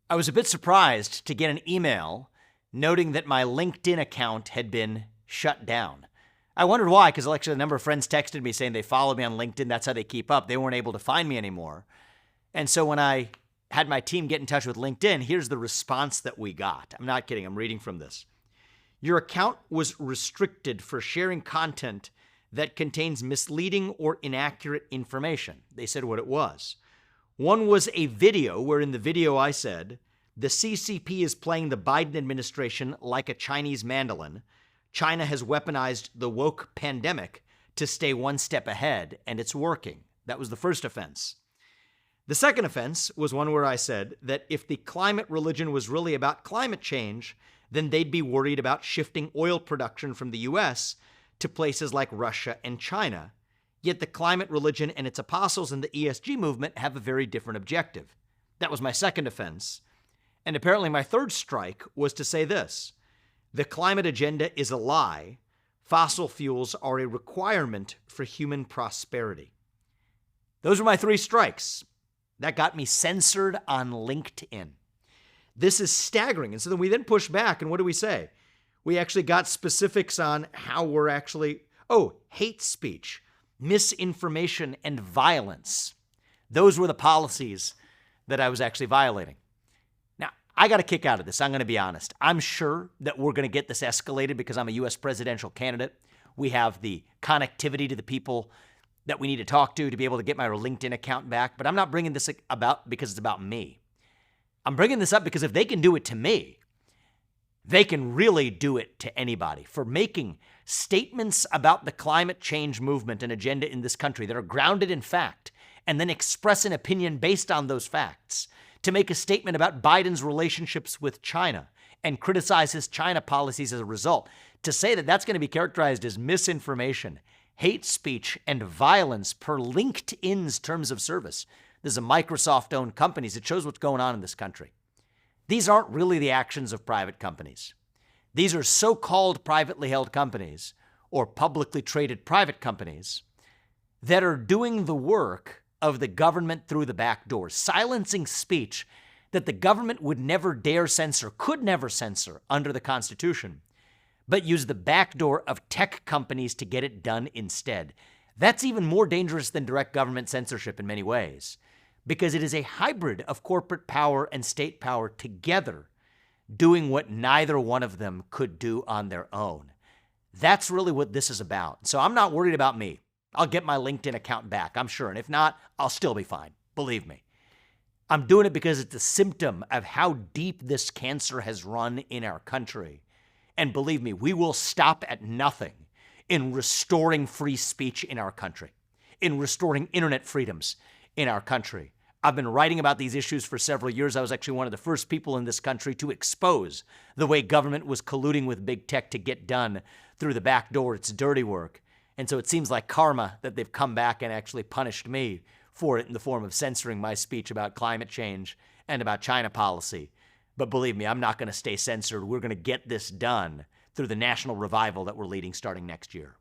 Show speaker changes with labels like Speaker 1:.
Speaker 1: I was a bit surprised to get an email noting that my LinkedIn account had been shut down. I wondered why, because actually a number of friends texted me saying they follow me on LinkedIn. That's how they keep up. They weren't able to find me anymore. And so when I had my team get in touch with LinkedIn, here's the response that we got. I'm not kidding. I'm reading from this. Your account was restricted for sharing content that contains misleading or inaccurate information. They said what it was. One was a video where in the video I said, the CCP is playing the Biden administration like a Chinese mandolin. China has weaponized the woke pandemic to stay one step ahead, and it's working. That was the first offense. The second offense was one where I said that if the climate religion was really about climate change, then they'd be worried about shifting oil production from the U.S. to places like Russia and China. Yet the climate religion and its apostles in the ESG movement have a very different objective. That was my second offense. And apparently my third strike was to say this: the climate agenda is a lie. Fossil fuels are a requirement for human prosperity. Those were my three strikes. That got me censored on LinkedIn. This is staggering. And so then we push back, and what do we say? We actually got specifics on how we're actually, hate speech, misinformation, and violence. Those were the policies that I was actually violating. Now, I got a kick out of this. I'm going to be honest. I'm sure that we're going to get this escalated because I'm a U.S. presidential candidate. We have the connectivity to the people that we need to talk to be able to get my LinkedIn account back. But I'm not bringing this about because it's about me. I'm bringing this up because if they can do it to me, they can really do it to anybody for making statements about the climate change movement and agenda in this country that are grounded in fact, and then express an opinion based on those facts, to make a statement about Biden's relationships with China and criticize his China policies as a result, to say that that's going to be characterized as misinformation, hate speech, and violence per LinkedIn's terms of service. This is a Microsoft-owned company. It shows what's going on in this country. These aren't really the actions of private companies. These are so-called privately held companies or publicly traded private companies that are doing the work of the government through the back door, silencing speech that the government would never dare censor, could never censor under the Constitution, but use the back door of tech companies to get it done instead. That's even more dangerous than direct government censorship in many ways, because it is a hybrid of corporate power and state power together doing what neither one of them could do on their own. That's really what this is about. So I'm not worried about me. I'll get my LinkedIn account back, I'm sure. And if not, I'll still be fine. Believe me. I'm doing it because it's a symptom of how deep this cancer has run in our country. And believe me, we will stop at nothing in restoring free speech in our country, in restoring internet freedoms in our country. I've been writing about these issues for several years. I was actually one of the first people in this country to expose the way government was colluding with big tech to get done through the back door its dirty work. And so it seems like karma that they've come back and actually punished me for it in the form of censoring my speech about climate change and about China policy. But believe me, I'm not going to stay censored. We're going to get this done through the national revival that we're leading starting next year.